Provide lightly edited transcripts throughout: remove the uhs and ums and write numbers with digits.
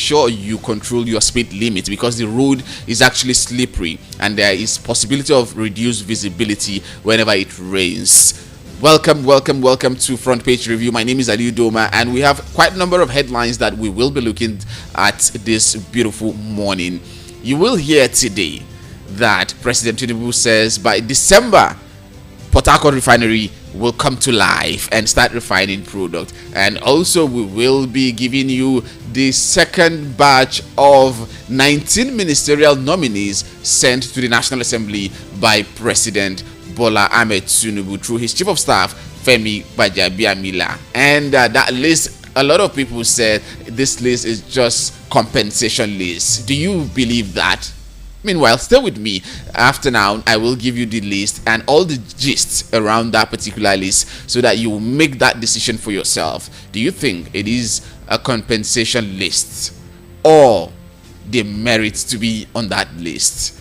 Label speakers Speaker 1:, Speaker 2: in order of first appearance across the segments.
Speaker 1: sure you control your speed limit, because the road is actually slippery and there is possibility of reduced visibility whenever it rains. Welcome to Front Page Review. My name is Ali Udoma, and we have quite a number of headlines that we will be looking at this beautiful morning. You will hear today that President Tinubu says by December, Port Harcourt refinery will come to life and start refining product. And also we will be giving you the second batch of 19 ministerial nominees sent to the National Assembly by President Bola Ahmed Tinubu through his chief of staff Gbajabiamila. And that list, a lot of people said this list is just compensation list. Do you believe that? Meanwhile, stay with me. After now, I will give you the list and all the gists around that particular list so that you will make that decision for yourself. Do you think it is a compensation list or the merit to be on that list?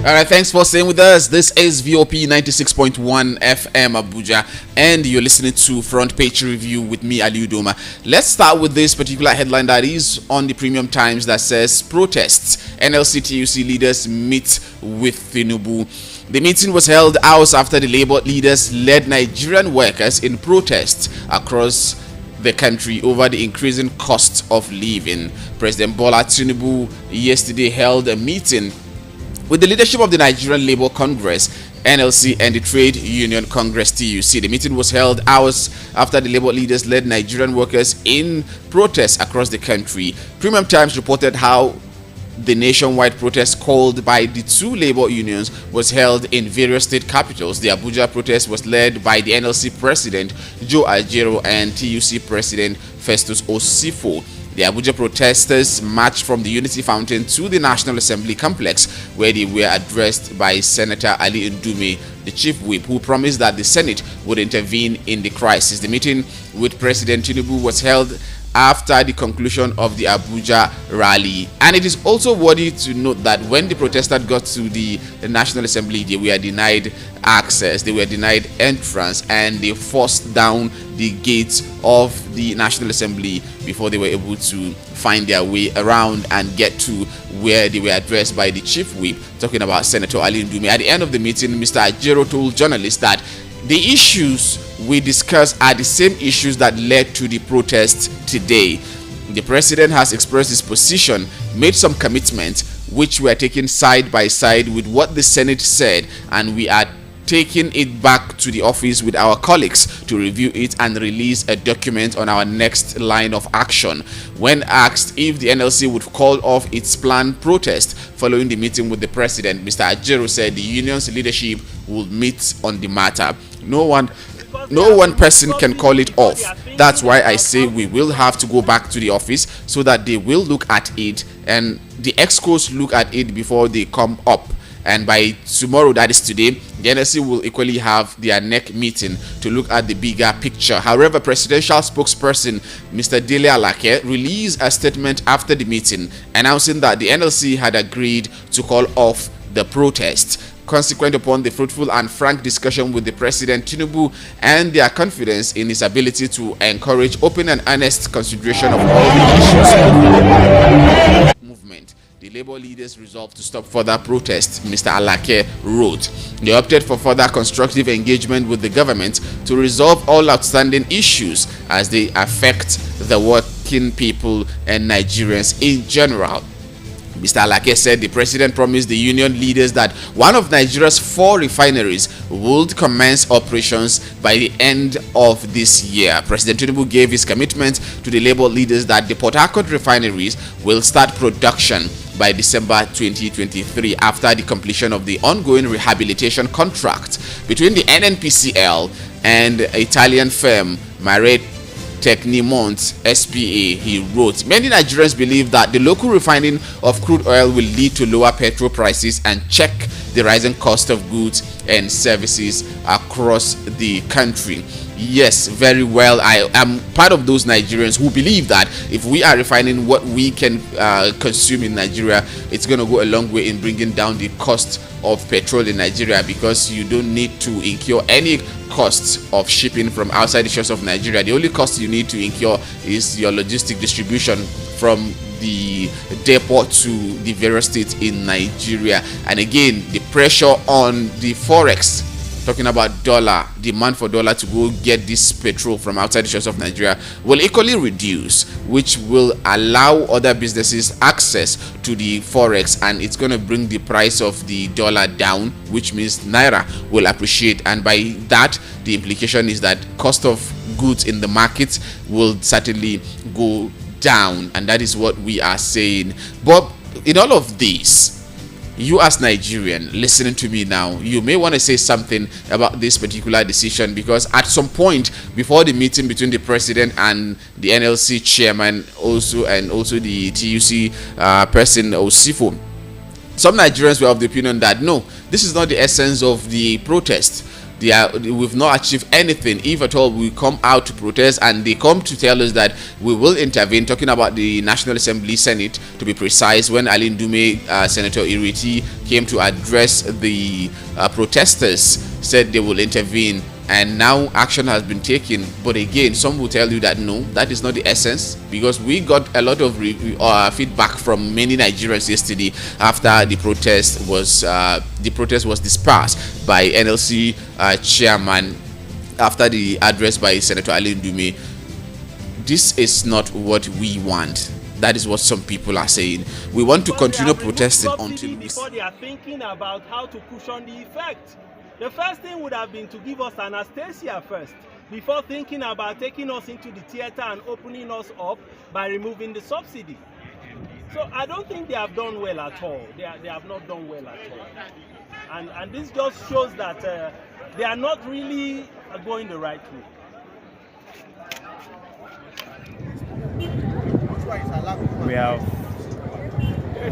Speaker 1: Alright, thanks for staying with us. This is VOP 96.1 FM Abuja, and you're listening to Front Page Review with me, Ali Udoma. Let's start with this particular headline that is on the Premium Times that says protests. NLC-TUC leaders meet with Tinubu. The meeting was held hours after the Labour leaders led Nigerian workers in protest across the country over the increasing cost of living. President Bola Tinubu yesterday held a meeting with the leadership of the Nigerian Labour Congress, NLC, and the Trade Union Congress, TUC. The meeting was held hours after the Labour leaders led Nigerian workers in protests across the country. Premium Times reported how the nationwide protest called by the two Labour unions was held in various state capitals. The Abuja protest was led by the NLC President Joe Ajero and TUC President Festus Osifo. The Abuja protesters marched from the Unity Fountain to the National Assembly complex, where they were addressed by Senator Ali Ndume, the chief whip, who promised that the Senate would intervene in the crisis. The meeting with President Tinubu was held after the conclusion of the Abuja rally. And it is also worthy to note that when the protesters got to the National Assembly, they were denied access, they were denied entrance, and they forced down the gates of the National Assembly before they were able to find their way around and get to where they were addressed by the chief whip, talking about Senator Ali Ndume. At the end of the meeting, Mr. Ajero told journalists that the issues we discussed are the same issues that led to the protest today. The president has expressed his position, made some commitments which were taken side by side with what the Senate said, and we are taking it back to the office with our colleagues to review it and release a document on our next line of action. When asked if the NLC would call off its planned protest following the meeting with the president, Mr. Ajero said the union's leadership will meet on the matter. No one person can call it off. That's why I say we will have to go back to the office so that they will look at it and the excos look at it before they come up. And by tomorrow, that is today, the NLC will equally have their next meeting to look at the bigger picture. However, presidential spokesperson Mr. Dele Alake released a statement after the meeting announcing that the NLC had agreed to call off the protest. Consequent upon the fruitful and frank discussion with the President Tinubu and their confidence in his ability to encourage open and honest consideration of all the issues movement, the Labour leaders resolved to stop further protests, Mr. Alake wrote. They opted for further constructive engagement with the government to resolve all outstanding issues as they affect the working people and Nigerians in general. Mr. Alake said the president promised the union leaders that one of Nigeria's 4 refineries would commence operations by the end of this year. President Tinubu gave his commitment to the Labour leaders that the Port Harcourt refineries will start production by December 2023 after the completion of the ongoing rehabilitation contract between the NNPCL and Italian firm Mare Tecnimont SPA. He wrote, many Nigerians believe that the local refining of crude oil will lead to lower petrol prices and check the rising cost of goods and services across the country. Yes, very well. I am part of those Nigerians who believe that if we are refining what we can consume in Nigeria, it's going to go a long way in bringing down the cost of petrol in Nigeria, because you don't need to incur any costs of shipping from outside the shores of Nigeria. The only cost you need to incur is your logistic distribution from the depot to the various states in Nigeria. And again, the pressure on the forex, talking about dollar, demand for dollar to go get this petrol from outside the shores of Nigeria, will equally reduce, which will allow other businesses access to the forex, and it's going to bring the price of the dollar down, which means naira will appreciate. And by that, the implication is that cost of goods in the market will certainly go down, and that is what we are saying. But in all of this, you as Nigerian listening to me now, you may want to say something about this particular decision, because at some point before the meeting between the president and the NLC chairman, also the TUC person Osifo, some Nigerians were of the opinion that no, this is not the essence of the protest. We've not achieved anything. If at all we come out to protest, and they come to tell us that we will intervene, talking about the National Assembly Senate to be precise, when Ali Ndume, Senator Iriti, came to address the protesters, said they will intervene, and now action has been taken. But again, some will tell you that no, that is not the essence, because we got a lot of feedback from many Nigerians yesterday after the protest was dispersed by NLC chairman after the address by Senator Ali Ndume. This is not what we want. That is what some people are saying. We want to continue protesting until
Speaker 2: before they are thinking about how to cushion the effect. The first thing would have been to give us anesthesia first, before thinking about taking us into the theater and opening us up by removing the subsidy. So I don't think they have done well at all. They have not done well at all. And this just shows that they are not really going the right way.
Speaker 3: We have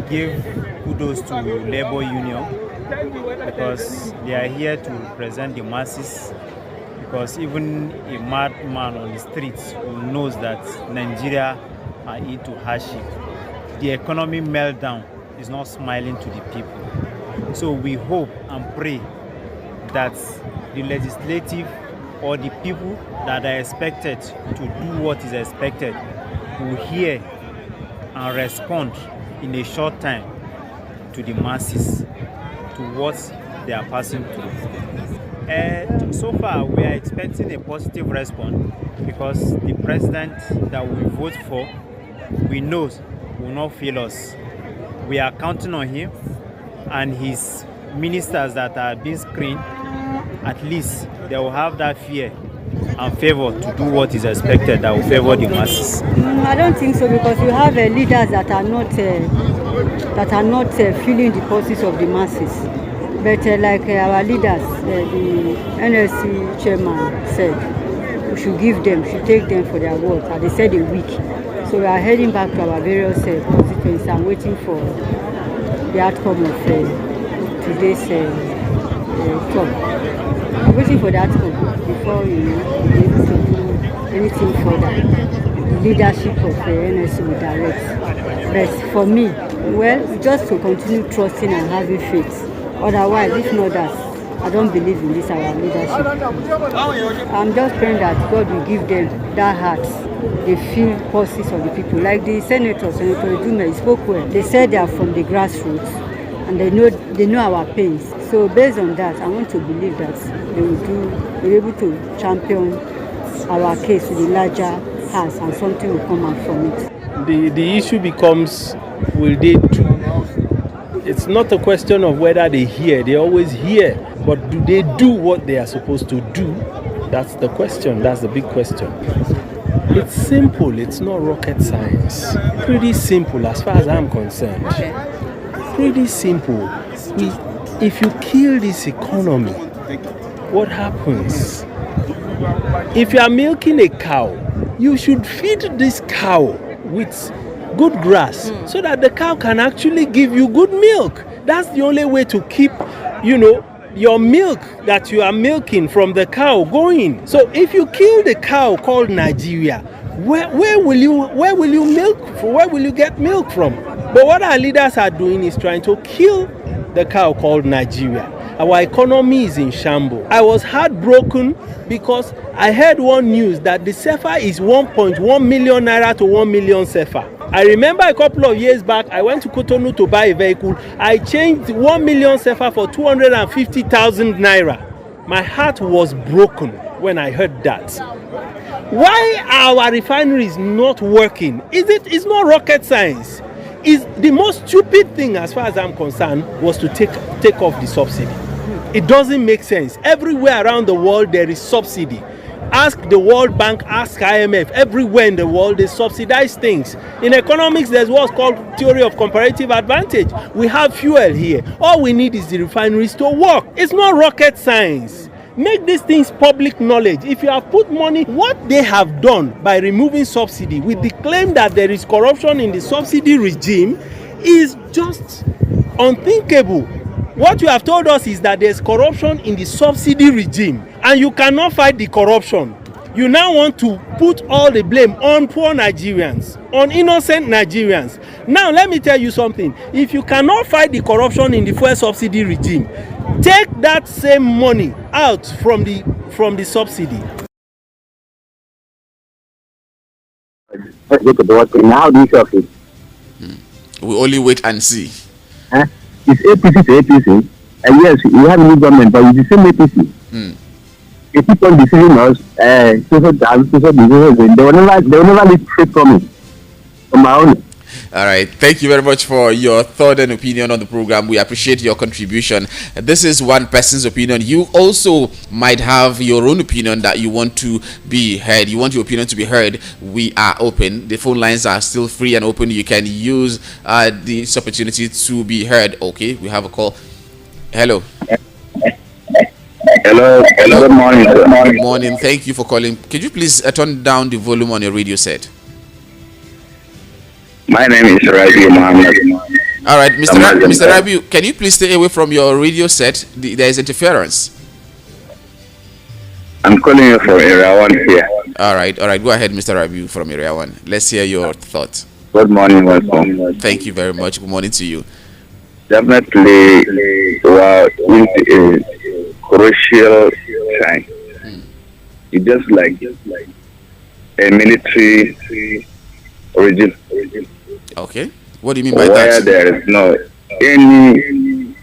Speaker 3: give kudos to Labour Union, because they are here to represent the masses, because even a madman on the streets who knows that Nigeria are into hardship, the economy meltdown is not smiling to the people. So we hope and pray that the legislative or the people that are expected to do what is expected will hear and respond in a short time to the masses, to what they are passing through. So far, we are expecting a positive response, because the president that we vote for, we know will not fail us. We are counting on him and his ministers that are being screened. At least they will have that fear and favor to do what is expected, that will favor the masses.
Speaker 4: I don't think so, because you have leaders that are not feeling the pulses of the masses. But like our leaders, the NLC chairman said, we should take them for their word. And they said a week. So we are heading back to our various constituencies and waiting for the outcome of today's talk. I'm waiting for the outcome before we be able to do anything further. The leadership of the NLC will direct. But for me, well, just to continue trusting and having faith. Otherwise, if not that, I don't believe in this our leadership. I'm just praying that God will give them that heart. They feel pulses of the people. Like the Senator Dume spoke well. They said they are from the grassroots and they know our pains. So based on that, I want to believe that they will be able to champion our case with a larger house, and something will come out from it.
Speaker 2: The issue becomes, will they do? It's not a question of whether they hear. They always hear. But do they do what they are supposed to do? That's the question. That's the big question. It's simple. It's not rocket science. Pretty simple as far as I'm concerned. Pretty simple. If you kill this economy, what happens? If you are milking a cow, you should feed this cow with good grass so that the cow can actually give you good milk. That's the only way to keep, your milk that you are milking from the cow going. So if you kill the cow called Nigeria, where will you milk? Where will you get milk from? But what our leaders are doing is trying to kill the cow called Nigeria. Our economy is in shambles. I was heartbroken because I heard one news that the CFA is 1.1 million naira to 1 million CFA. I remember a couple of years back, I went to Cotonou to buy a vehicle. I changed 1 million CFA for 250,000 naira. My heart was broken when I heard that. Why our refinery is not working? It's not rocket science. Is the most stupid thing, as far as I'm concerned, was to take off the subsidy. It doesn't make sense. Everywhere around the world there is subsidy. Ask the World Bank, ask IMF. Everywhere in the world they subsidize things. In economics, there's what's called theory of comparative advantage. We have fuel here. All we need is the refineries to work. It's not rocket science. Make these things public knowledge. If you have put money, what they have done by removing subsidy with the claim that there is corruption in the subsidy regime is just unthinkable. What you have told us is that there's corruption in the subsidy regime and you cannot fight the corruption. You now want to put all the blame on poor Nigerians, on innocent Nigerians. Now let me tell you something. If you cannot fight the corruption in the fuel subsidy regime, take that same money out from the subsidy.
Speaker 5: How do you solve it?
Speaker 1: We only wait and see.
Speaker 5: It's APC to APC. And yes, we have a new government, but it's the same APC. They keep on deceiving us. They will never leave straight from it. On my own.
Speaker 1: All right. Thank you very much for your thought and opinion on the program. We appreciate your contribution. This is one person's opinion. You also might have your own opinion that you want to be heard. You want your opinion to be heard. We are open. The phone lines are still free and open. You can use this opportunity to be heard. Okay, we have a call. Hello.
Speaker 5: Hello. Good morning.
Speaker 1: Good morning. Thank you for calling. Could you please turn down the volume on your radio set?
Speaker 5: My name is Rabi Mohammed.
Speaker 1: All right, Mr. Rabi, can you please stay away from your radio set? There is interference.
Speaker 5: I'm calling you from Area 1 here.
Speaker 1: All right. Go ahead, Mr. Rabi from Area 1. Let's hear your thoughts.
Speaker 5: Good morning, welcome.
Speaker 1: Thank you very much. Good morning to you.
Speaker 5: Definitely, it's a crucial time. It's just like a military regime.
Speaker 1: Okay. What do you mean by
Speaker 5: where
Speaker 1: that?
Speaker 5: There is no any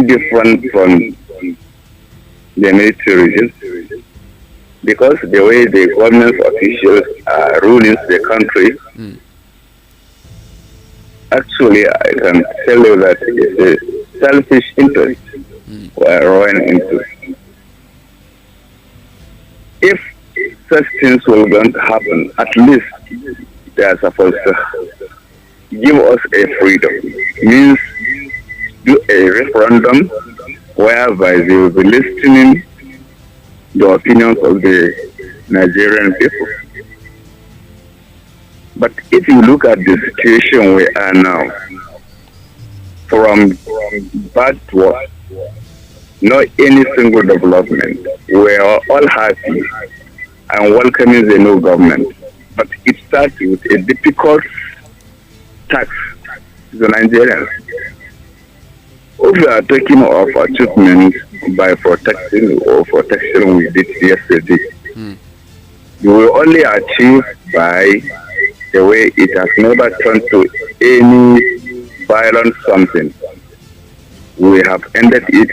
Speaker 5: different from the military regime, because the way the government officials are ruling the country, actually I can tell you that it's a selfish interest we're running into. If such things will going to happen, at least they are supposed to give us a freedom. Means do a referendum whereby they will be listening the opinions of the Nigerian people. But if you look at the situation we are now, from bad to worse, not any single development. We are all happy and welcoming the new government. But it starts with a difficult tax to the Nigerians. If we are talking of achievements by protection we did yesterday, you will only achieve by the way it has never turned to any violent something. We have ended it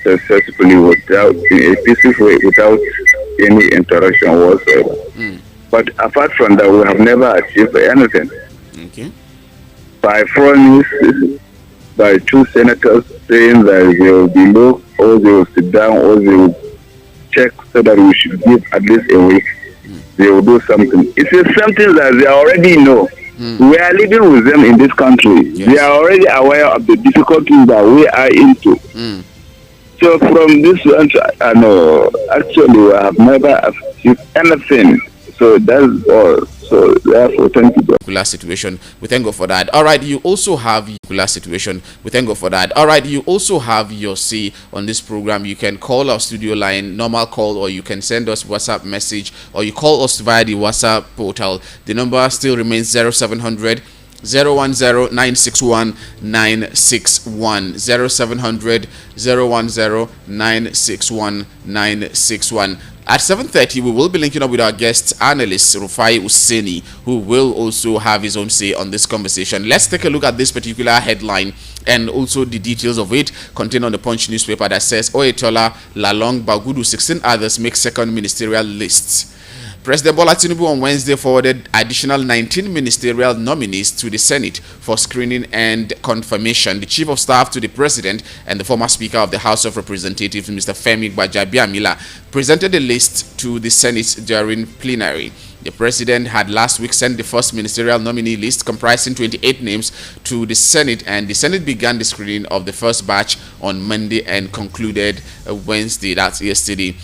Speaker 5: successfully without, in a peaceful way, without any interruption whatsoever. But apart from that, we have never achieved anything.
Speaker 1: Okay.
Speaker 5: By promises, by two senators saying that they will be low, or they will sit down, or they will check so that we should give at least a week. They will do something. It is something that they already know. We are living with them in this country.
Speaker 1: Yes.
Speaker 5: They are already aware of the difficulties that we are into. So from this one, actually, we have never achieved anything. So that's all. So therefore, thank you.
Speaker 1: Situation. We thank God for that. All right, you also have situation. We thank God for that. All right, you also have your say on this program. You can call our studio line, normal call, or you can send us WhatsApp message, or you call us via the WhatsApp portal. The number still remains 0700 010 961 961 0700 010 961 961. At 7:30, we will be linking up with our guest analyst, Rufai Oseni, who will also have his own say on this conversation. Let's take a look at this particular headline and also the details of it contained on the Punch newspaper that says, Oyetola, Lalong, Bagudu, 16 others make second ministerial lists. President Bola Tinubu on Wednesday forwarded additional 19 ministerial nominees to the Senate for screening and confirmation. The Chief of Staff to the President and the former Speaker of the House of Representatives, Mr. Gbajabiamila, presented the list to the Senate during plenary. The President had last week sent the first ministerial nominee list comprising 28 names to the Senate, and the Senate began the screening of the first batch on Monday and concluded Wednesday, that's yesterday.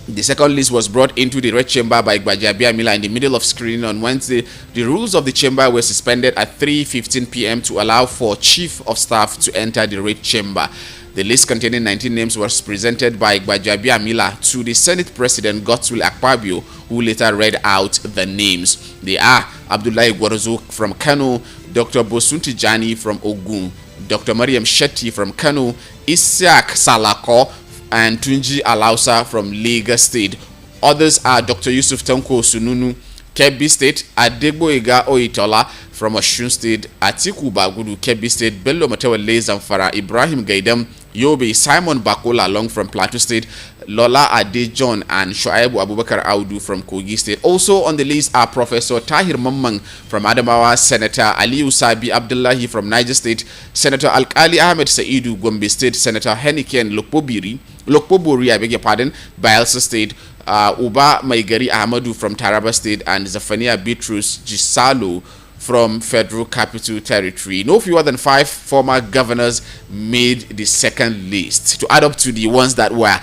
Speaker 1: The second list was brought into the Red Chamber by Gbajabiamila in the middle of screening on Wednesday. The rules of the chamber were suspended at 3:15 p.m. to allow for Chief of Staff to enter the Red Chamber. The list containing 19 names was presented by Gbajabiamila to the Senate President Godswill Akpabio, who later read out the names. They are Abdullahi Gwarzo from Kano, Dr. Bosunti Jani from Ogun, Dr. Mariam Shetty from Kano, Isiaq Salako and Tunji Alausa from Lagos State. Others are Dr. Yusuf Tanko Sununu, Kebbi State, Adegboyega Oyetola from Osun State, Atiku Bagudu, Kebbi State, Bello Matewale Zamfara, Ibrahim Gaidam, Yobe, Simon Bakola along from Plateau State, Lola Adejon and Shoaibu Abubakar Audu from Kogi State. Also on the list are Professor Tahir Mamman from Adamawa, Senator Aliyu Sabi Abdullahi from Niger State, Senator Alkali Ahmed Saidu Gombe State, Senator Heniken Lokpobori, I beg your pardon, Bayelsa State, Uba Maigari Ahmadu from Taraba State, and Zafania Bitrus Gisalo from Federal Capital Territory. No fewer than 5 former governors made the second list, to add up to the ones that were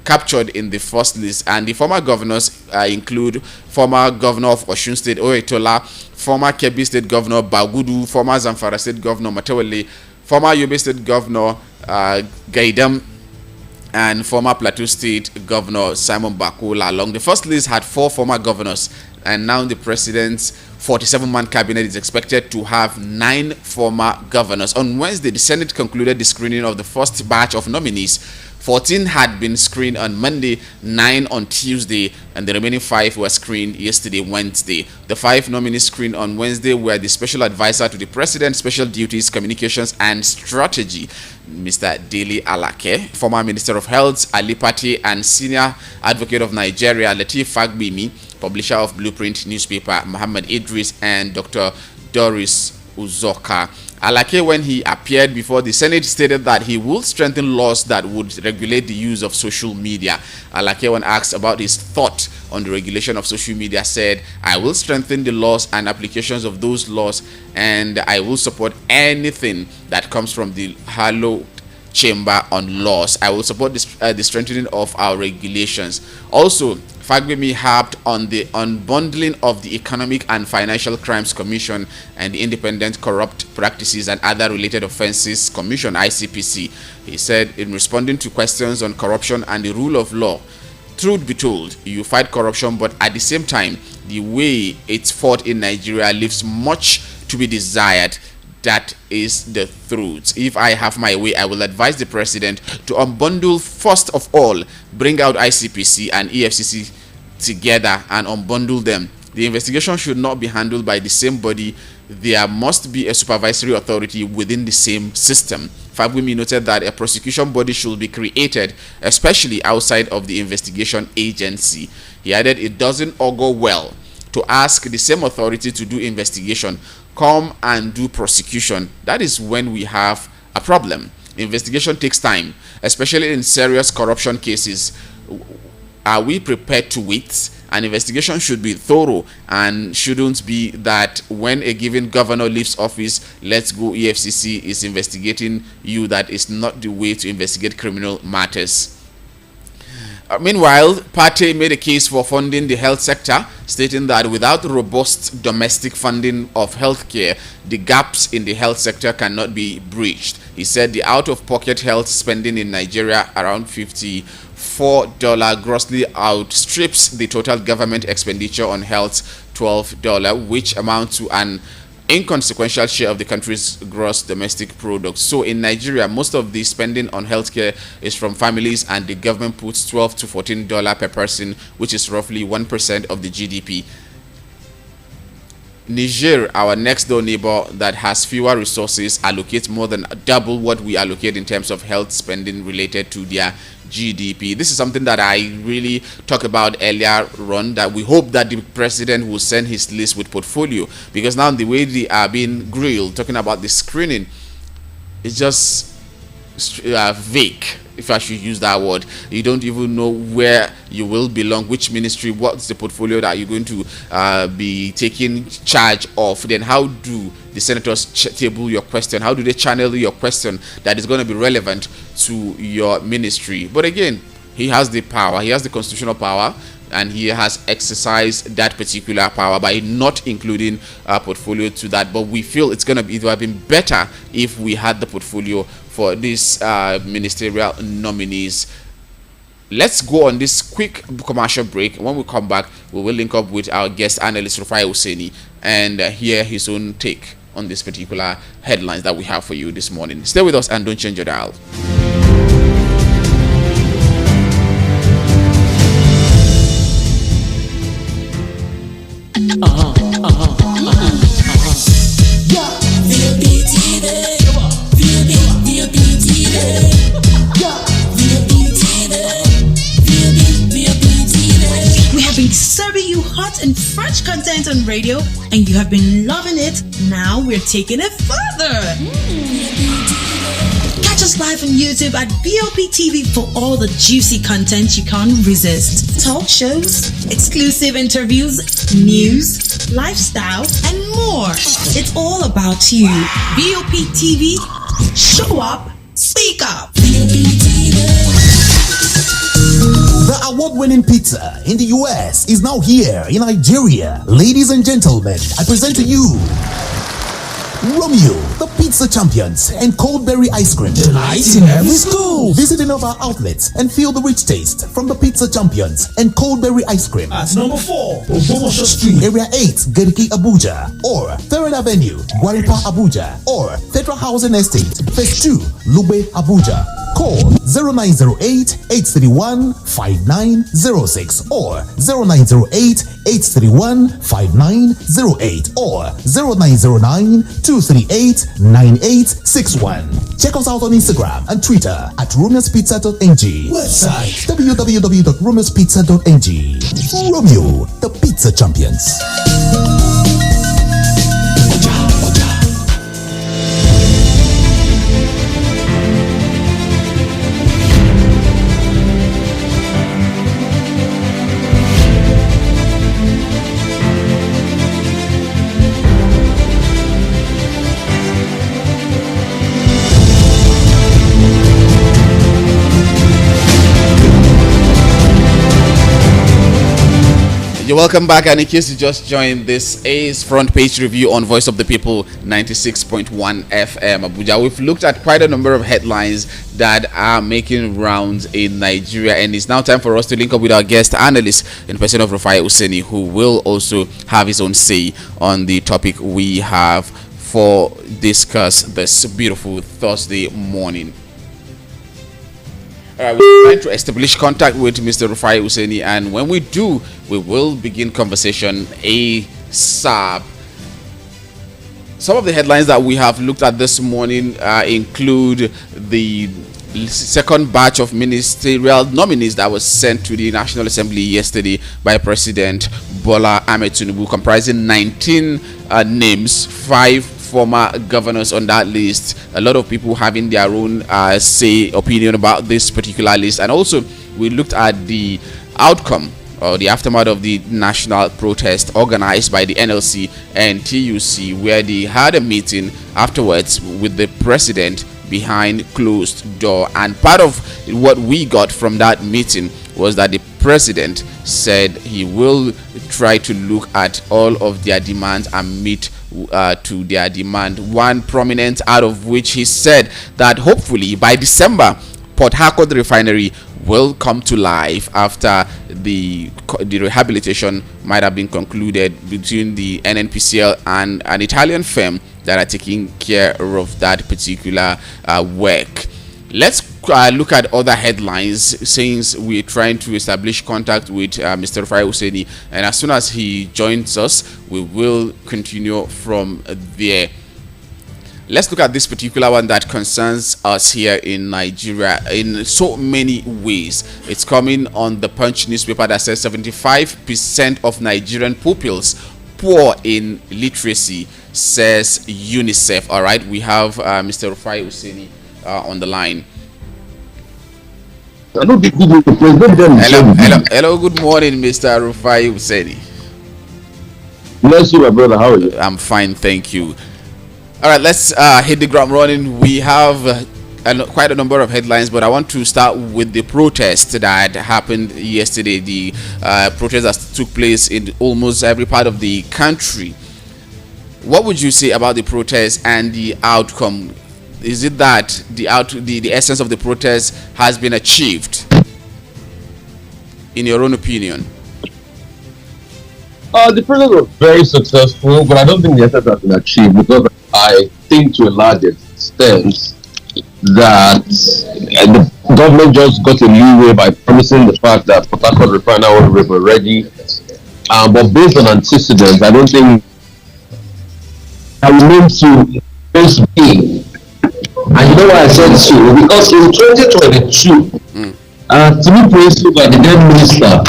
Speaker 1: captured in the first list. And the former governors include former governor of Osun State Oyetola, former Kebbi State Governor Bagudu, former Zamfara State Governor Matewale, former Yobe State Governor Gaidam, and former Plateau State Governor Simon Bakola. Along the first list had 4 former governors, and now the president's 47-man cabinet is expected to have 9 former governors. On Wednesday, the Senate concluded the screening of the first batch of nominees. 14 had been screened on Monday, 9 on Tuesday, and the remaining 5 were screened yesterday, Wednesday. The 5 nominees screened on Wednesday were the Special Advisor to the President, Special Duties, Communications and Strategy, Mr. Dele Alake, former Minister of Health, Ali Pate, and Senior Advocate of Nigeria, Lateef Fagbemi, publisher of Blueprint newspaper, Muhammad Idris, and Dr. Doris Uzoka. Alake, when he appeared before the Senate, stated that he would strengthen laws that would regulate the use of social media. Alake, when asked about his thought on the regulation of social media, said, "I will strengthen the laws and applications of those laws, and I will support anything that comes from the hallowed chamber on laws. I will support the strengthening of our regulations." Also, Fagbemi harped on the unbundling of the Economic and Financial Crimes Commission and the Independent Corrupt Practices and Other Related Offences Commission, ICPC. He said, in responding to questions on corruption and the rule of law, "Truth be told, you fight corruption, but at the same time, the way it's fought in Nigeria leaves much to be desired. That is the truth. If I have my way, I will advise the president to unbundle first of all, bring out ICPC and EFCC together and unbundle them. The investigation should not be handled by the same body. There must be a supervisory authority within the same system." Fagbemi noted that a prosecution body should be created, especially outside of the investigation agency. He added it doesn't augur well to ask the same authority to do investigation, come and do prosecution. That is when we have a problem. Investigation takes time, especially in serious corruption cases. Are we prepared to wait? An investigation should be thorough and shouldn't be that when a given governor leaves office, let's go, EFCC is investigating you. That is not the way to investigate criminal matters. Meanwhile, Pate made a case for funding the health sector stating that without robust domestic funding of healthcare, the gaps in the health sector cannot be breached. He said the out-of-pocket health spending in Nigeria, around $54, grossly outstrips the total government expenditure on health, $12, which amounts to an inconsequential share of the country's gross domestic product. So in Nigeria, most of the spending on healthcare is from families, and the government puts $12 to $14 per person, which is roughly 1% of the GDP. Niger, our next door neighbor that has fewer resources, allocates more than double what we allocate in terms of health spending related to their GDP. This is something that I really talked about earlier on, that we hope that the president will send his list with portfolio, because now the way they are being grilled, talking about the screening, is just vague, if I should use that word. You don't even know where you will belong, which ministry, what's the portfolio that you're going to be taking charge of. Then how do the senators table your question? How do they channel your question that is going to be relevant to your ministry? But again, he has the power, he has the constitutional power, and he has exercised that particular power by not including a portfolio to that. But we feel it would have been better if we had the portfolio for these ministerial nominees. Let's go on this quick commercial break. When we come back, we will link up with our guest analyst Rufai Oseni and hear his own take on this particular headlines that we have for you this morning. Stay with us and don't change your dial.
Speaker 6: Serving you hot and fresh content on radio, and you have been loving it. Now we're taking it further. Catch us live on YouTube at BOP TV for all the juicy content you can't resist. Talk shows, exclusive interviews, news, lifestyle, and more. It's all about you. BOP TV, show up, speak up.
Speaker 7: The award-winning pizza in the US is now here in Nigeria. Ladies and gentlemen, I present to you Romeo, the pizza champions, and Coldberry ice cream. Delight in every school. Visit any of our outlets and feel the rich taste from the pizza champions and Coldberry ice cream. At number 4, Obomosho Street, Area 8, Geriki, Abuja, or 3rd Avenue, Gwaripa, Abuja, or Federal Housing Estate, Phase 2, Lube, Abuja. Call 0908-831-5906 or 0908-831-5908 or 0909-238-9861. Check us out on Instagram and Twitter at romeospizza.ng. Website www.romeospizza.ng. Romeo, the pizza champions.
Speaker 1: You're welcome back, and in case you just joined, this is Front Page Review on Voice of the People 96.1 FM Abuja. We've looked at quite a number of headlines that are making rounds in Nigeria, and it's now time for us to link up with our guest analyst in person of Rufai Oseni, who will also have his own say on the topic we have for discuss this beautiful Thursday morning. We're trying to establish contact with Mr. Rufai Oseni, and when we do, we will begin conversation ASAP. Some of the headlines that we have looked at this morning include the second batch of ministerial nominees that was sent to the National Assembly yesterday by President Bola Ahmed Tinubu, comprising 19 names, 5 former governors on that list. A lot of people having their own opinion about this particular list. And also we looked at the outcome or the aftermath of the national protest organized by the NLC and TUC, where they had a meeting afterwards with the president behind closed door. And part of what we got from that meeting was that the president said he will try to look at all of their demands and meet to their demand. One prominent out of which he said that hopefully by December, Port Harcourt refinery will come to life after the rehabilitation might have been concluded between the NNPCL and an Italian firm that are taking care of that particular work. Let's look at other headlines, since we're trying to establish contact with Mr. Rufai Oseni, and as soon as he joins us, we will continue from there. Let's look at this particular one that concerns us here in Nigeria in so many ways. It's coming on the Punch newspaper that says 75% of Nigerian pupils poor in literacy, says UNICEF. All right, we have Mr. Rufai Oseni on the line.
Speaker 8: Hello, good
Speaker 1: morning, Mr. Rufai Oseni.
Speaker 8: Bless you, my brother. How are you?
Speaker 1: I'm fine, thank you. All right, let's hit the ground running. We have quite a number of headlines, but I want to start with the protest that happened yesterday. The protest that took place in almost every part of the country. What would you say about the protest and the outcome? Is it that the essence of the protest has been achieved, in your own opinion?
Speaker 8: The protest was very successful, but I don't think the essence has been achieved, because I think to a large extent that the government just got a leeway by promising the fact that Port Harcourt refinery was ready. But based on antecedents, I don't think I will name to this being. And you know why I said so? Because in 2022, Tinubu, by the then minister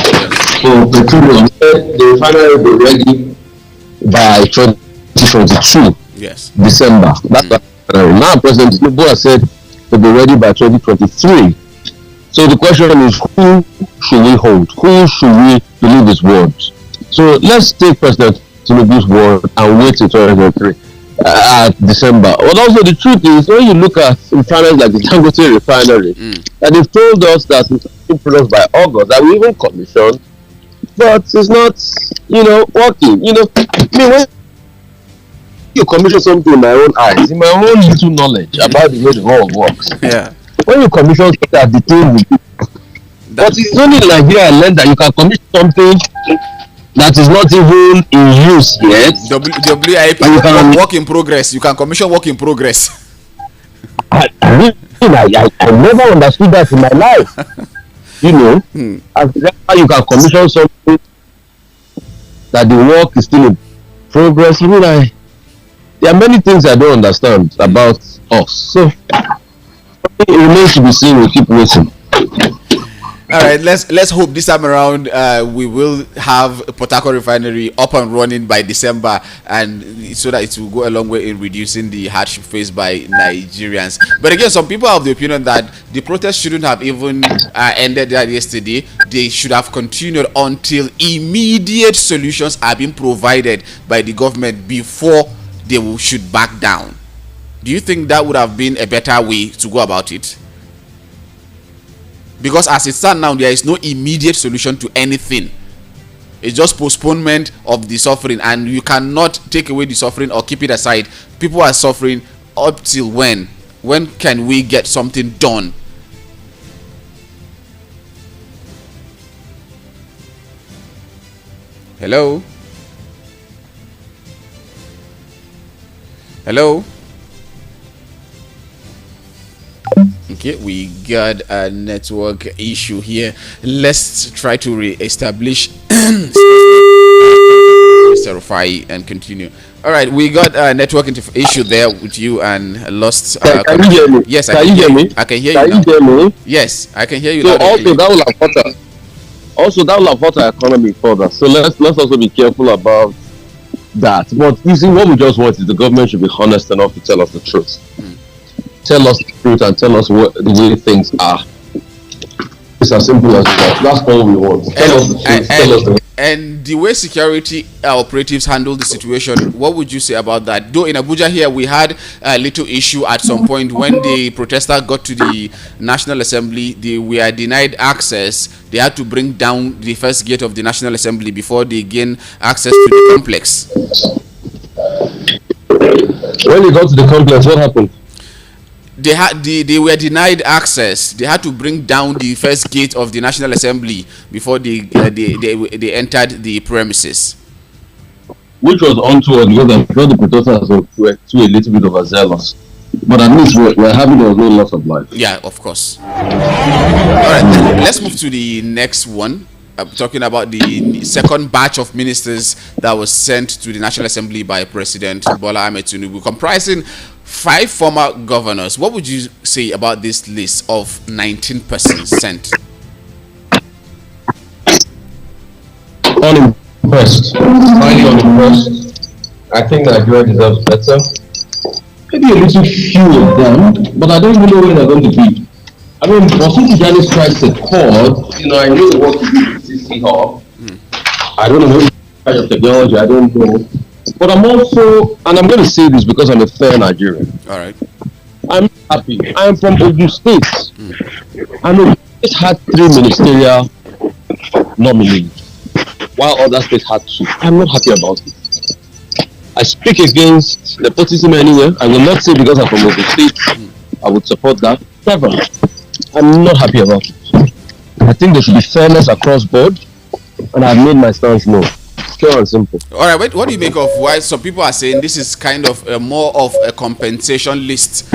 Speaker 8: for petroleum, said the refinery will be ready by 2022.
Speaker 1: Yes.
Speaker 8: December. That's now President Tinubu has said they'll be ready by 2023. So the question is, who should we hold? Who should we believe his words? So let's take President Tinubu's word and wait till 2023 at December. But also the truth is, when you look at refineries like the Dangote refinery, that they've told us that it's products by August, that we even commissioned, but it's not, working. When you commission something in my own eyes, in my own little knowledge about the way the world works.
Speaker 1: Yeah.
Speaker 8: When you commission something that the thing, but it's only in Nigeria I learned that you can commission something that is not even in use yet.
Speaker 1: WIP, work in progress. You can commission work in progress.
Speaker 8: I never understood that in my life. As you can commission something that the work is still in progress. There are many things I don't understand about us. So it remains to be seen. We'll keep waiting.
Speaker 1: All right, let's hope this time around we will have Port Harcourt refinery up and running by December, and so that it will go a long way in reducing the hardship faced by Nigerians. But again, some people have the opinion that the protest shouldn't have even ended there yesterday. They should have continued until immediate solutions are being provided by the government before they should back down. Do you think that would have been a better way to go about it? Because as it stands now, there is no immediate solution to anything. It's just postponement of the suffering, and you cannot take away the suffering or keep it aside. People are suffering up till when? When can we get something done? Hello? Hello? Okay, we got a network issue here. Let's try to re-establish Mr. Rufai and continue. All right, we got a network issue there with you and lost.
Speaker 8: Can you hear me?
Speaker 1: Yes,
Speaker 8: can you hear me?
Speaker 1: I can hear
Speaker 8: you. Can you hear me?
Speaker 1: Yes, I can hear you.
Speaker 8: So that will affect our economy further. So let's also be careful about that. But you see, what we just want is the government should be honest enough to tell us the truth. Tell us the truth and tell us the way things are. It's as simple as that. That's all we want. Tell us the truth. Tell us the
Speaker 1: And the way security operatives handle the situation, what would you say about that? Though in Abuja here, we had a little issue at some point when the protesters got to the National Assembly. They were denied access. They had to bring down the first gate of the National Assembly before they gain access to the complex.
Speaker 8: When you got to the complex, what happened?
Speaker 1: They were denied access. They had to bring down the first gate of the National Assembly before they entered the premises.
Speaker 8: Which was untoward because I'm sure the protesters were too a little bit overzealous. But at least we're happy there was no loss of life.
Speaker 1: Yeah, of course. All right, let's move to the next one. I'm talking about the second batch of ministers that was sent to the National Assembly by President Bola Ahmed Tinubu, comprising 5 former governors. What would you say about this list of 19 persons sent?
Speaker 8: Unimpressed. Highly unimpressed. I think Nigeria deserves better. Maybe a little few of them, but I don't even know where they're going to be. I mean, Oseni Tijani strikes a chord. I know what to do with CC Hub. I don't know what kind of technology, I don't know. But I'm also, and I'm going to say this because I'm a fair Nigerian.
Speaker 1: All right.
Speaker 8: I'm happy. I am from Ogun State. And Ogun State had 3 ministerial nominees, while other states had 2. I'm not happy about it. I speak against nepotism anywhere. I will not say because I'm from Ogun State, I would support that. Never. I'm not happy about it. I think there should be fairness across board, and I've made my stance known. Pure and simple.
Speaker 1: All right, what do you make of why some people are saying this is kind of more of a compensation list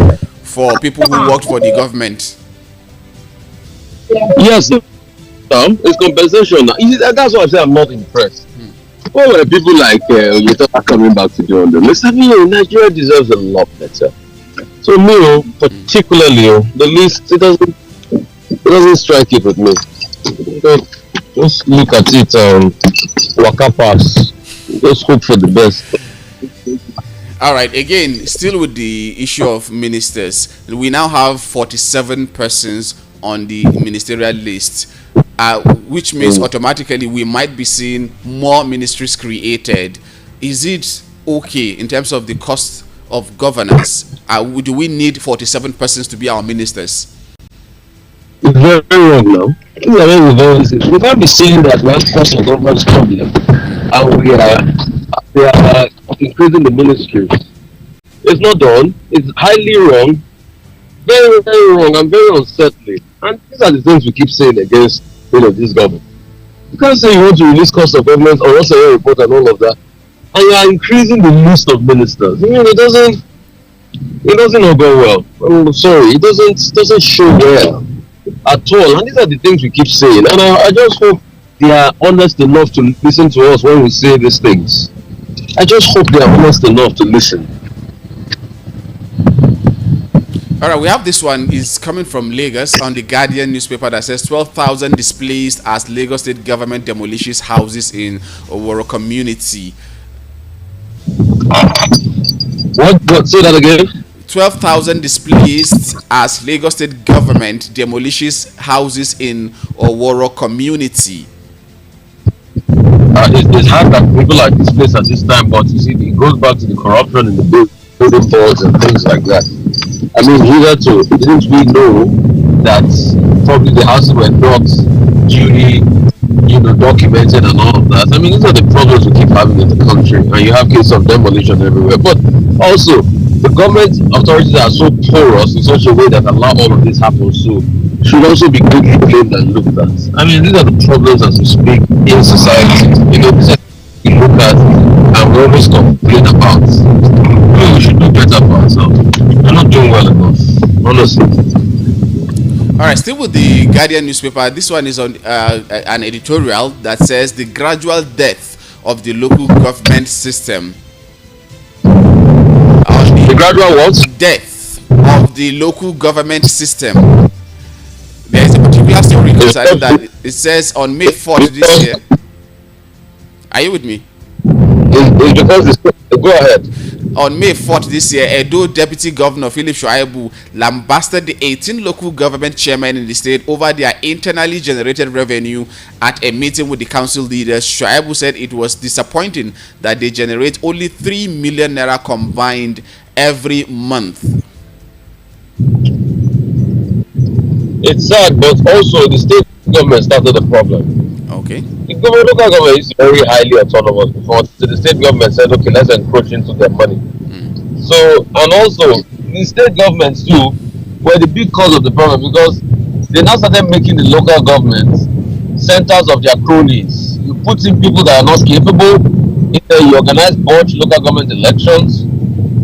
Speaker 1: for people who worked for the government?
Speaker 8: Yes, it's compensation. That's why I say I'm not impressed. What were people like are coming back to do on the list? I mean, Nigeria deserves a lot better. So me, particularly, the list it doesn't strike it with me. Just look at it, waka pass. Just hope for the best.
Speaker 1: All right, again, still with the issue of ministers, we now have 47 persons on the ministerial list, which means automatically we might be seeing more ministries created. Is it okay in terms of the cost of governance? Do we need 47 persons to be our ministers?
Speaker 8: It's very wrong now. We can't be saying that we have cost of governance problem and we are increasing the ministries. It's not done. It's highly wrong. Very, very wrong and very unsettling. And these are the things we keep saying against this government. You can't say you want to release cost of government or what's a report and all of that, and you are increasing the list of ministers. I mean, it doesn't all go well. I'm sorry, it doesn't show well at all. And these are the things we keep saying. And I just hope they are honest enough to listen to us when we say these things. I just hope they are honest enough to listen.
Speaker 1: All right, we have this one is coming from Lagos on the Guardian newspaper that says 12,000 displaced as Lagos state government demolishes houses in Oworo community.
Speaker 8: What? Say that again.
Speaker 1: 12,000 displaced as Lagos state government demolishes houses in Oworo community.
Speaker 8: It's hard that people are displaced at this time, but you see, it goes back to the corruption in the building boards and things like that. I mean, hitherto, didn't we know that probably the houses were not duly, documented and all of that? I mean, these are the problems we keep having in the country, and you have cases of demolition everywhere. But also, the government authorities are so porous in such a way that allow all of this happen, so should also be quickly blamed and looked at. I mean, these are the problems as we speak in society. These are we look at and we always complain about. We should do better for ourselves. We're not doing well enough, honestly.
Speaker 1: All right, still with the Guardian newspaper, this one is on an editorial that says the gradual death of the local government system.
Speaker 8: The gradual what?
Speaker 1: Death of the local government system. There is a particular story concerning that. It says on May 4th this year. Are you with me?
Speaker 8: It's because go ahead.
Speaker 1: On May 4th this year, Edo Deputy Governor Philip Shuaibu lambasted the 18 local government chairmen in the state over their internally generated revenue at a meeting with the council leaders. Shuaibu said it was disappointing that they generate only 3 million naira combined every month.
Speaker 8: It's sad, but also the state government started the problem.
Speaker 1: Okay.
Speaker 8: The local government is very highly autonomous before the state government said, okay, let's encroach into their money. So, and also, the state governments too were the big cause of the problem, because they now started making the local governments centers of their cronies. You put in people that are not capable, you organize bunch local government elections,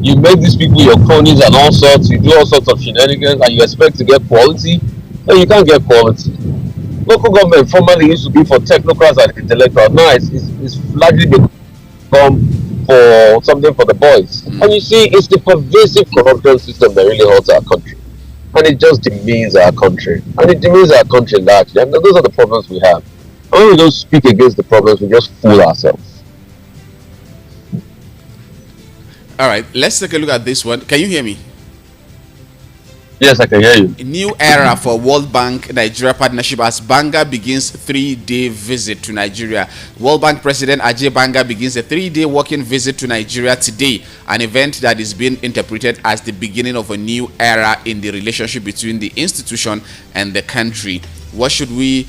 Speaker 8: you make these people your cronies and all sorts, you do all sorts of shenanigans, and you expect to get quality, and you can't get quality. Local government formerly used to be for technocrats and intellectuals. Now it's largely become for something for the boys. And you see, it's the pervasive corruption system that really hurts our country. And it just demeans our country. And it demeans our country largely. And those are the problems we have. And when we don't speak against the problems, we just fool ourselves.
Speaker 1: All right, let's take a look at this one. Can you hear me?
Speaker 8: Yes, I can hear you.
Speaker 1: A new era for World Bank Nigeria partnership as Banga begins 3-day visit to Nigeria. World Bank President Ajay Banga begins a 3-day working visit to Nigeria today, an event that is being interpreted as the beginning of a new era in the relationship between the institution and the country. What should we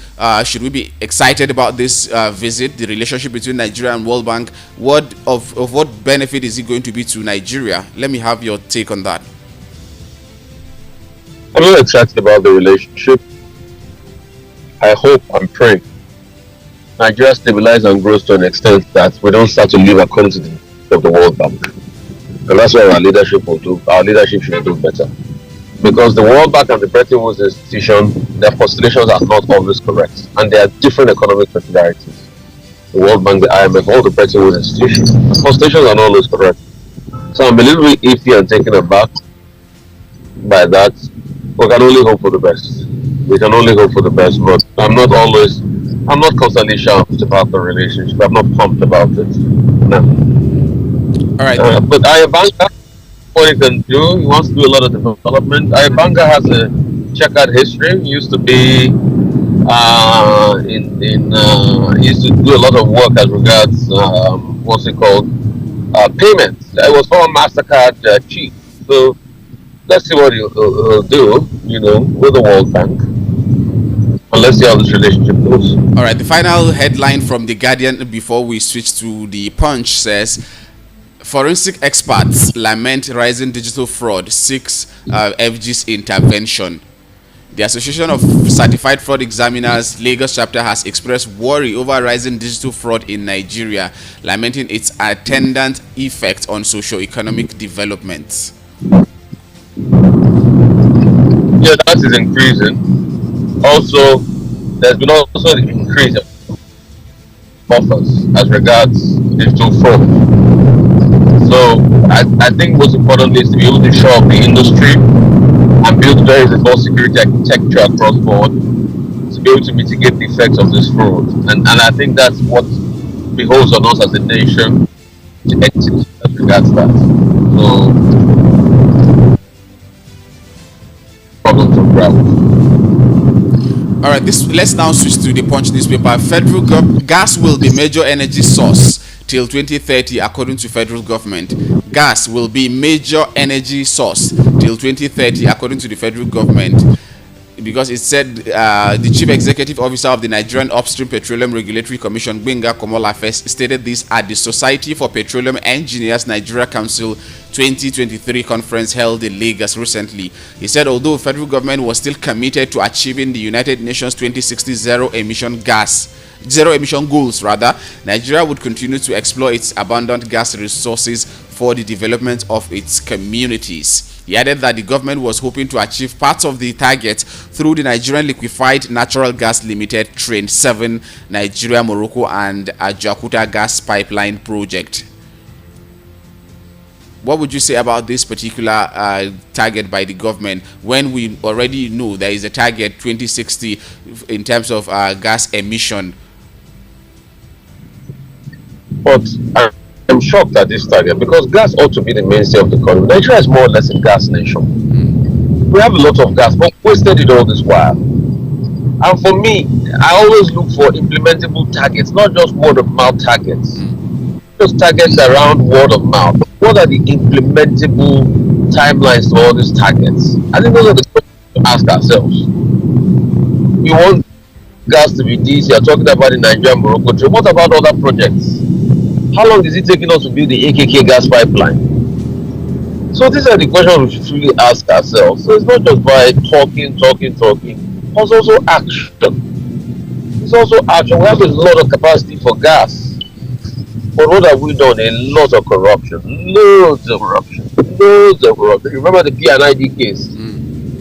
Speaker 1: be excited about this visit, the relationship between Nigeria and World Bank? What benefit is it going to be to Nigeria? Let me have your take on that.
Speaker 8: I'm really excited about the relationship. I hope and pray Nigeria stabilizes and grows to an extent that we don't start to live according to the World Bank. And that's what our leadership will do. Our leadership should do better. Because the World Bank and the Bretton Woods institution, their postulations are not always correct. And there are different economic peculiarities. The World Bank, the IMF, all the Bretton Woods institutions, the postulations are not always correct. So I'm a little bit iffy and taken aback by that. We can only hope for the best. We can only hope for the best, but I'm not constantly shocked about the relationship. I'm not pumped about it. No.
Speaker 1: All right.
Speaker 8: But Ayabanga, what he can do, he wants to do a lot of development. Ayabanga has a checkered history. He used to be he used to do a lot of work as regards payments. I was former MasterCard chief. So let's see what he'll do, with the World Bank. And let's see how this relationship goes.
Speaker 1: All right, the final headline from The Guardian before we switch to The Punch says, forensic experts lament rising digital fraud, seeks FG's intervention. The Association of Certified Fraud Examiners Lagos chapter has expressed worry over rising digital fraud in Nigeria, lamenting its attendant effect on socio-economic development.
Speaker 8: Yeah, that is increasing. Also, there's been also the increase of offers as regards digital fraud. So I think most importantly is to be able to show up the industry and build very robust security architecture across board to be able to mitigate the effects of this fraud. And I think that's what behoves on us as a nation to execute as regards that. So problems of
Speaker 1: all right, let's now switch to the Punch newspaper. Federal gas will be major energy source till 2030, according to federal government. Gas will be major energy source till 2030, according to the federal government. Because it said the chief executive officer of the Nigerian Upstream Petroleum Regulatory Commission, Gbenga Komolafe, stated this at the Society for Petroleum Engineers Nigeria Council 2023 conference held in Lagos recently. He said although federal government was still committed to achieving the United Nations 2060 zero emission goals, Nigeria would continue to explore its abundant gas resources for the development of its communities. He added that the government was hoping to achieve part of the target through the Nigerian Liquefied Natural Gas Limited Train 7 Nigeria, Morocco and Ajaokuta gas pipeline project. What would you say about this particular target by the government when we already know there is a target 2060 in terms of gas emission?
Speaker 8: But I'm shocked at this target because gas ought to be the mainstay of the economy. Nigeria is more or less a gas nation. We have a lot of gas, but we wasted it all this while. And for me, I always look for implementable targets, not just word of mouth targets. Just targets around word of mouth. What are the implementable timelines to all these targets? I think those are the questions to ask ourselves. We want gas to be this, you're talking about the Nigerian Morocco trade. What about other projects? How long is it taking us to build the AKK gas pipeline? So these are the questions we should really ask ourselves. So it's not just by talking. It's also action. It's also action. We have a lot of capacity for gas. But what have we done? A lot of corruption. Loads of corruption. Remember the P&ID case?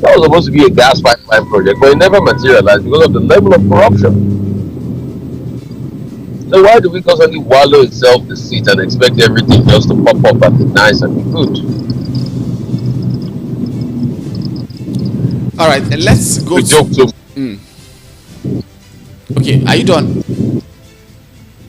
Speaker 8: That was supposed to be a gas pipeline project, but it never materialized because of the level of corruption. So why do we constantly wallow in self-deceit and expect everything just to pop up and be nice and be good?
Speaker 1: All right, let's go to... Okay, are you done?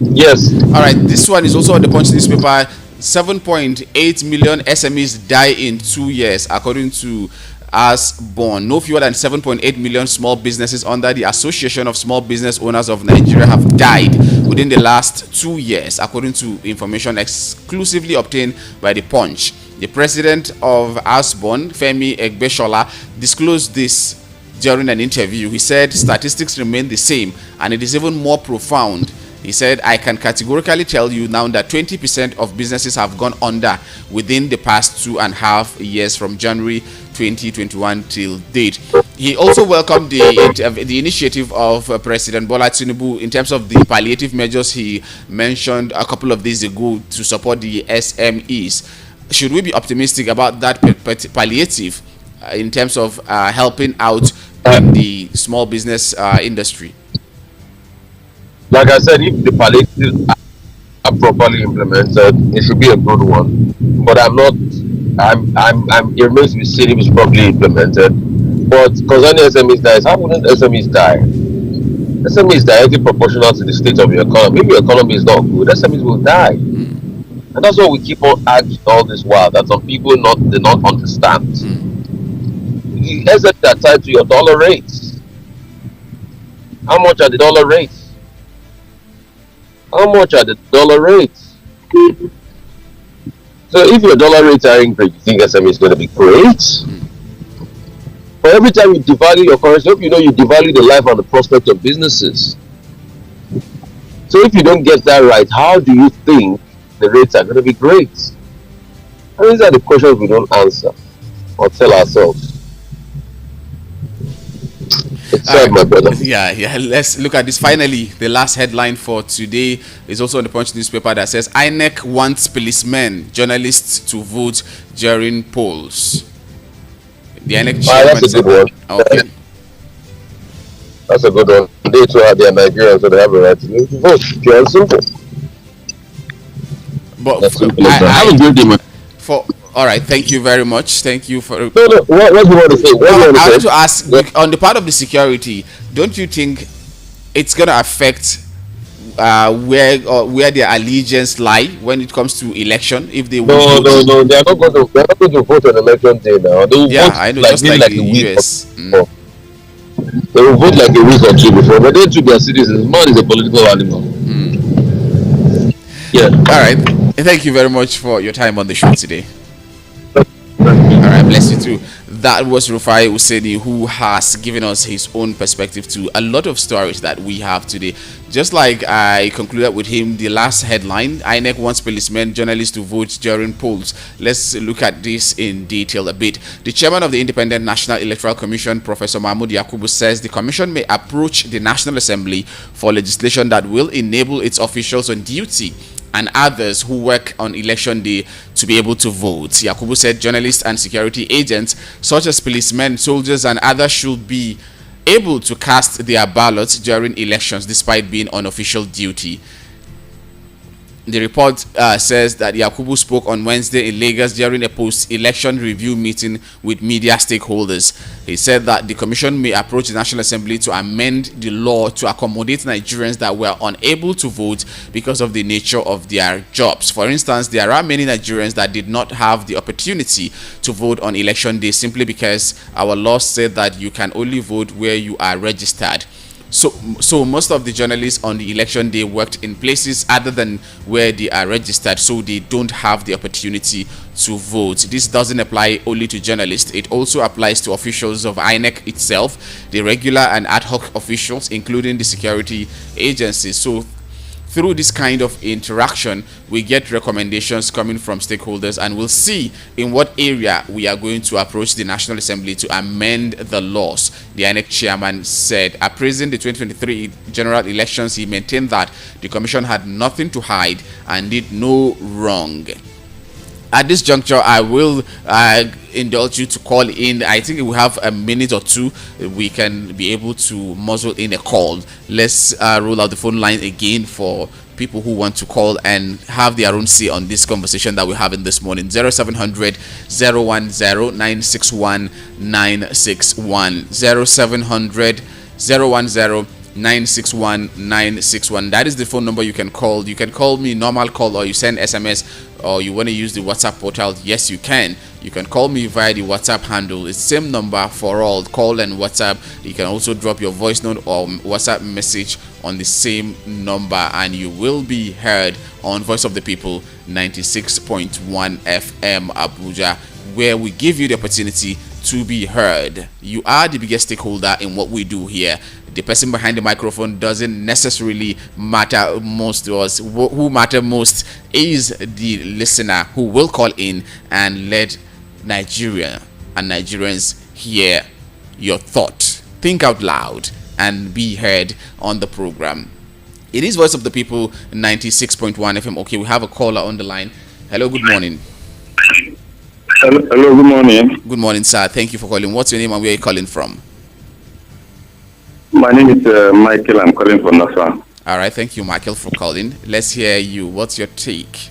Speaker 8: Yes.
Speaker 1: All right, this one is also on the Punch newspaper. 7.8 million SMEs die in 2 years, according to Asborn. No fewer than 7.8 million small businesses under the Association of Small Business Owners of Nigeria have died within the last 2 years, according to information exclusively obtained by the Punch. The president of Asborn, Femi Egbeshola, disclosed this during an interview. He said statistics remain the same, and it is even more profound. He said, I can categorically tell you now that 20% of businesses have gone under within the past 2.5 years from January 2021 till date. He also welcomed the initiative of President Bola Tinubu in terms of the palliative measures he mentioned a couple of days ago to support the SMEs. Should we be optimistic about that palliative in terms of helping out in the small business industry?
Speaker 8: Like I said, if the palliatives are properly implemented, it should be a good one. But it remains to be seen if it's properly implemented. But concerning SMEs dies, how wouldn't SMEs die? SMEs is directly proportional to the state of your economy. If your economy is not good, SMEs will die. And that's what we keep on arguing all this while, that some people do not understand. The SMEs are tied to your dollar rates. How much are the dollar rates? How much are the dollar rates? So if your dollar rates are increased, you think SME is going to be great? But every time you devalue your currency, hope you know you devalue the life and the prospect of businesses. So if you don't get that right, how do you think the rates are going to be great? And these are the questions we don't answer or tell ourselves. My brother.
Speaker 1: Yeah. Let's look at this. Finally, the last headline for today is also on the Punch newspaper that says INEC wants policemen, journalists to vote during polls. The INEC chairman.
Speaker 8: That's a good one.
Speaker 1: Okay.
Speaker 8: That's a good one. They too are Nigerians, so they have a right to vote. Pure and simple.
Speaker 1: But
Speaker 8: I would give them
Speaker 1: all right, thank you very much. Thank you for.
Speaker 8: No, what do you want to say?
Speaker 1: I want to ask on the part of the security. Don't you think it's going to affect where their allegiance lie when it comes to election? If they
Speaker 8: no, they are not going to vote on election day now. They will vote
Speaker 1: I know,
Speaker 8: like
Speaker 1: just like
Speaker 8: a
Speaker 1: the
Speaker 8: week
Speaker 1: US.
Speaker 8: They will vote like a week or two before, but they to their citizens. Man is a political animal. Yeah.
Speaker 1: All right. Thank you very much for your time on the show today. All right, bless you too. That was Rufai Oseni, who has given us his own perspective to a lot of stories that we have today. Just like I concluded with him, the last headline, INEC wants policemen, journalists to vote during polls. Let's look at this in detail a bit. The chairman of the Independent National Electoral Commission, Professor Mahmoud Yakubu, says the commission may approach the National Assembly for legislation that will enable its officials on duty and others who work on election day to be able to vote. Yakubu said journalists and security agents such as policemen, soldiers and others should be able to cast their ballots during elections despite being on official duty. The report says that Yakubu spoke on Wednesday in Lagos during a post-election review meeting with media stakeholders. He said that the commission may approach the National Assembly to amend the law to accommodate Nigerians that were unable to vote because of the nature of their jobs. For instance, there are many Nigerians that did not have the opportunity to vote on election day simply because our law said that you can only vote where you are registered. So most of the journalists on the election day worked in places other than where they are registered, so they don't have the opportunity to vote. This doesn't apply only to journalists. It also applies to officials of INEC itself, the regular and ad hoc officials, including the security agencies. So through this kind of interaction, we get recommendations coming from stakeholders, and we'll see in what area we are going to approach the National Assembly to amend the laws. The INEC chairman said, appraising the 2023 general elections, he maintained that the commission had nothing to hide and did no wrong. At this juncture, I will indulge you to call in. I think we have a minute or two. We can be able to muzzle in a call. Let's roll out the phone line again for people who want to call and have their own say on this conversation that we're having this morning. 0700 010 961 961. 0700 010 961 961. That is the phone number you can call. You can call me normal call, or you send SMS, or you want to use the WhatsApp portal. Yes, you can. You can call me via the WhatsApp handle. It's same number for all, call and WhatsApp. You can also drop your voice note or WhatsApp message on the same number, and you will be heard on Voice of the People 96.1 FM Abuja, where we give you the opportunity to be heard. You are the biggest stakeholder in what we do here. The person behind the microphone doesn't necessarily matter most to us. Who matter most is the listener who will call in and let Nigeria and Nigerians hear your thought. Think out loud and be heard on the program. It is Voice of the People 96.1 FM. Okay, we have a caller on the line. Hello, good morning.
Speaker 5: Hello, good morning.
Speaker 1: Good morning, sir. Thank you for calling. What's your name and where are you calling from?
Speaker 5: My name is Michael. I'm calling from Nassau.
Speaker 1: All right, thank you, Michael, for calling. Let's hear you. What's your take?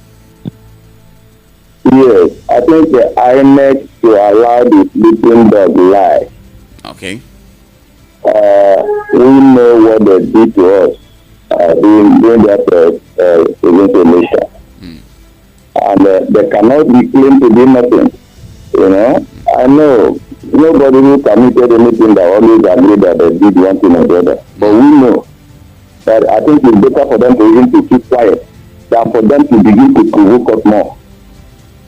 Speaker 5: Yes, I think the INEC to allow the sleeping dog lie.
Speaker 1: Okay.
Speaker 5: We know what they did to us during that provincial election. And they cannot be claimed to be nothing. You know, I know nobody who committed anything that always agreed that they did one thing or the other. But we know that I think it's better for them to even to keep quiet than for them to begin to provoke us more.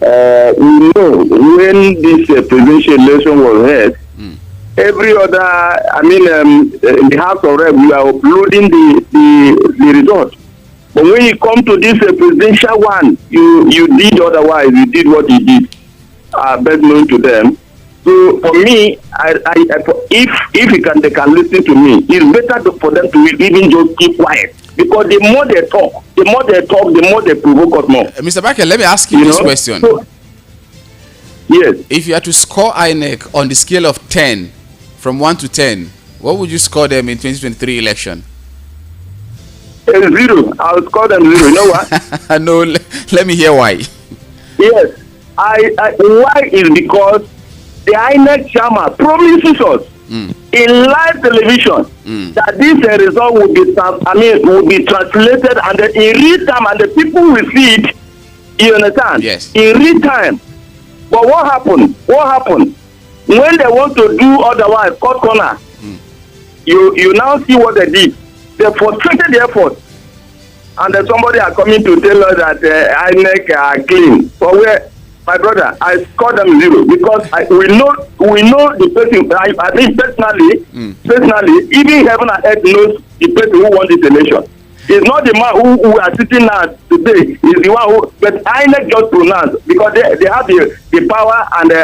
Speaker 5: You know, when this presidential election was held, every other, in the House of Rep, we are uploading the result. But when you come to this presidential one, you did otherwise. You did what you did. Best known to them. So for me, if they can listen to me, it's better for them to even just keep quiet. Because the more they talk, the more they provoke us more.
Speaker 1: Mr. Baker, let me ask you this question.
Speaker 5: So, yes.
Speaker 1: If you had to score INEC on the scale of 10, from 1 to 10, what would you score them in 2023 election?
Speaker 5: 0. I'll score them 0. You know what?
Speaker 1: No, let me hear why.
Speaker 5: Yes. Why is because the INEC chairman promises us in live television that this result will be translated and in real time, and the people will see it. You understand?
Speaker 1: Yes.
Speaker 5: In real time. But what happened? When they want to do otherwise, cut corner, you now see what they did. They frustrated the effort, and then somebody are coming to tell us that INEC are clean. But where? My brother, I scored them 0 because we know the person. I think personally, even heaven and earth knows the person who won this election. It's not the man who are sitting now today. It's the one who. But INEC just pronounced because they have the power, and the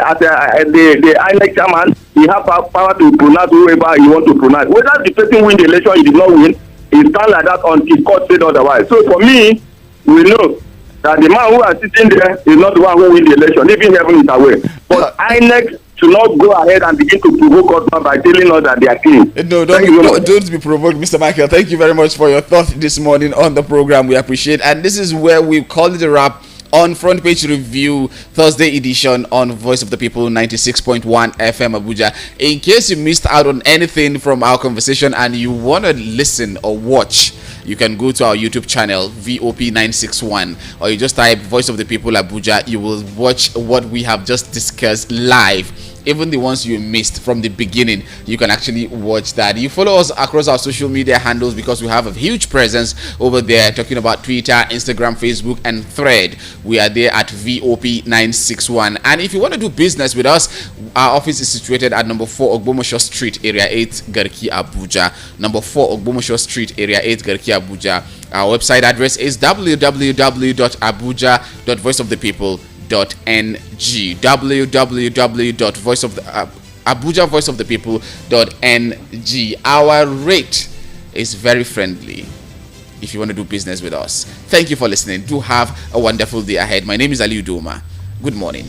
Speaker 5: INEC chairman, he have power to pronounce whoever he want to pronounce. Whether the person win the election, he did not win. He stand like that until court said otherwise. So for me, we know that the man who is sitting there is not the one who win the election, even heaven is away. But INEC to not go ahead and begin to provoke us by telling us that they are clean.
Speaker 1: No, don't be provoked, Mr. Michael. Thank you very much for your thought this morning on the program. We appreciate, and this is where we call it a wrap on Front Page Review Thursday edition on Voice of the People 96.1 FM Abuja. In case you missed out on anything from our conversation and you want to listen or watch, you can go to our YouTube channel VOP 961, or you just type Voice of the People Abuja. You will watch what we have just discussed live. Even the ones you missed from the beginning, you can actually watch that. You follow us across our social media handles because we have a huge presence over there, talking about Twitter, Instagram, Facebook, and Thread. We are there at VOP 961. And if you want to do business with us, our office is situated at number 4 Ogbomosho Street, Area 8, Garki, Abuja. Number 4 Ogbomosho Street, Area 8, Garki, Abuja. Our website address is www.abuja.voiceofthepeople.ng. www.abujavoiceofthepeople.ng. Our rate is very friendly if you want to do business with us. Thank you for listening. Do have a wonderful day ahead. My name is Ali Udoma. Good morning.